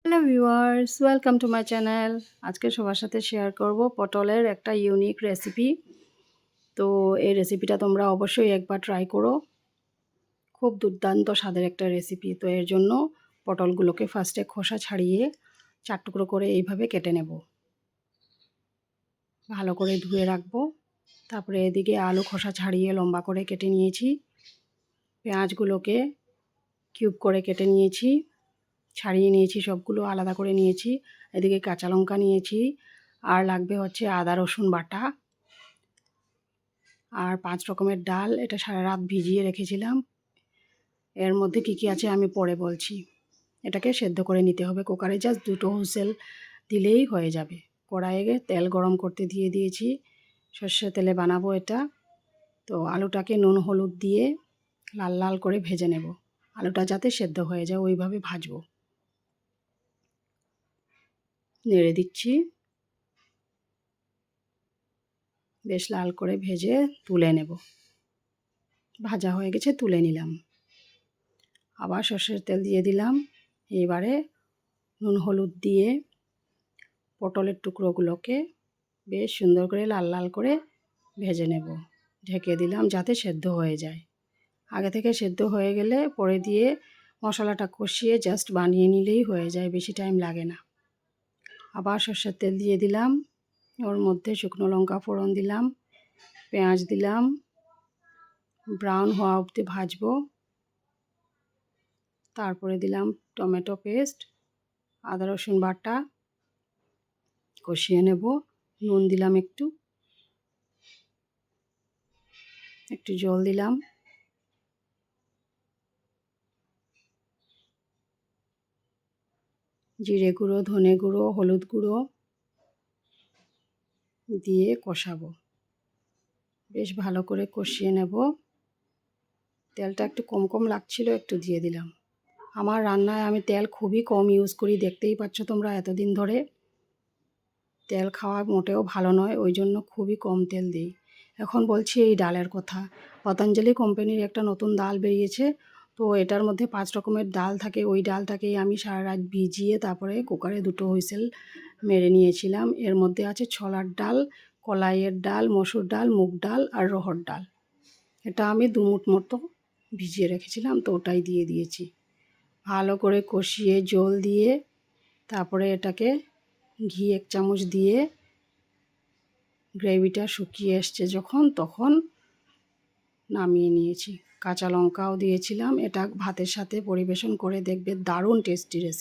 Hello viewers, welcome to my channel. আজকে সবার সাথে শেয়ার করব পটলের একটা ইউনিক রেসিপি। তো এই রেসিপিটা তোমরা অবশ্যই একবার ট্রাই করো। খুব দুর্দান্ত স্বাদের একটা রেসিপি। তো এর জন্য পটলগুলোকে ফার্স্টে খোসা ছাড়িয়ে 4 টুকরো করে এইভাবে কেটে নেব। ভালো করে ধুয়ে রাখবো। তারপরে এদিকে আলু খোসা ছাড়িয়ে লম্বা করে কেটে নিয়েছি। পেঁয়াজগুলোকে কিউব করে কেটে নিয়েছি, ছাড়িয়ে নিয়েছি, সবগুলো আলাদা করে নিয়েছি। এদিকে কাঁচা লঙ্কা নিয়েছি, আর লাগবে হচ্ছে আদা রসুন বাটা, আর 5 রকমের ডাল। এটা সারা রাত ভিজিয়ে রেখেছিলাম। এর মধ্যে কি আছে আমি পরে বলছি। এটাকে সেদ্ধ করে নিতে হবে কুকারে, জাস্ট 2টো হুইসেল দিলেই হয়ে যাবে। কড়াইয়ে তেল গরম করতে দিয়ে দিয়েছি, সর্ষের তেলে বানাবো এটা। তো আলুটাকে নুন হলুদ দিয়ে লাল লাল করে ভেজে নেব। আলুটা যাতে সেদ্ধ হয়ে যায় ওইভাবে ভাজবো। নেড়ে দিচ্ছি, বেশ লাল করে ভেজে তুলে নেব। ভাজা হয়ে গেছে, তুলে নিলাম। আবার সর্ষের তেল দিয়ে দিলাম। এবারে নুন হলুদ দিয়ে পটলের টুকরোগুলোকে বেশ সুন্দর করে লাল লাল করে ভেজে নেব। ঢেকে দিলাম যাতে সেদ্ধ হয়ে যায়। আগে থেকে সেদ্ধ হয়ে গেলে পরে দিয়ে মশলাটা কষিয়ে জাস্ট বানিয়ে নিলেই হয়ে যায়, বেশি টাইম লাগে না। আবার সর্ষের তেল দিয়ে দিলাম, ওর মধ্যে শুকনো লঙ্কা ফোড়ন দিলাম, পেঁয়াজ দিলাম, ব্রাউন হওয়া অবধি ভাজবো। তারপরে দিলাম টমেটো পেস্ট, আদা রসুন বাটা, কষিয়ে নেব। নুন দিলাম, একটু জল দিলাম। জিরে গুঁড়ো, ধনে গুঁড়ো, হলুদ গুঁড়ো দিয়ে কষাবো। বেশ ভালো করে কষিয়ে নেব। তেলটা একটু কম কম লাগছিল, একটু দিয়ে দিলাম। আমার রান্নায় আমি তেল খুবই কম ইউজ করি, দেখতেই পাচ্ছ তোমরা এতদিন ধরে। তেল খাওয়া মোটেও ভালো নয়, ওই জন্য খুবই কম তেল দিই। এখন বলছি এই ডালের কথা। পতঞ্জলি কোম্পানির একটা নতুন ডাল বেরিয়েছে। তো এটার মধ্যে 5 রকমের ডাল থাকে। ওই ডালটাকেই আমি সারা রাত ভিজিয়ে তারপরে কুকারে 2টো হুইসেল মেরে নিয়েছিলাম। এর মধ্যে আছে ছোলার ডাল, কলাইয়ের ডাল, মসুর ডাল, মুগ ডাল আর রহর ডাল। এটা আমি 2 মুঠ মতো ভিজিয়ে রেখেছিলাম, তো ওটাই দিয়ে দিয়েছি। ভালো করে কষিয়ে জল দিয়ে তারপরে এটাকে ঘি 1 চামচ দিয়ে গ্রেভিটা শুকিয়ে এসছে যখন, তখন নামিয়ে নিয়েছি। কাঁচা লঙ্কাও দিয়েছিলাম। এটা ভাতের সাথে পরিবেশন করে দেখবে, দারুণ টেস্টি রেসিপি।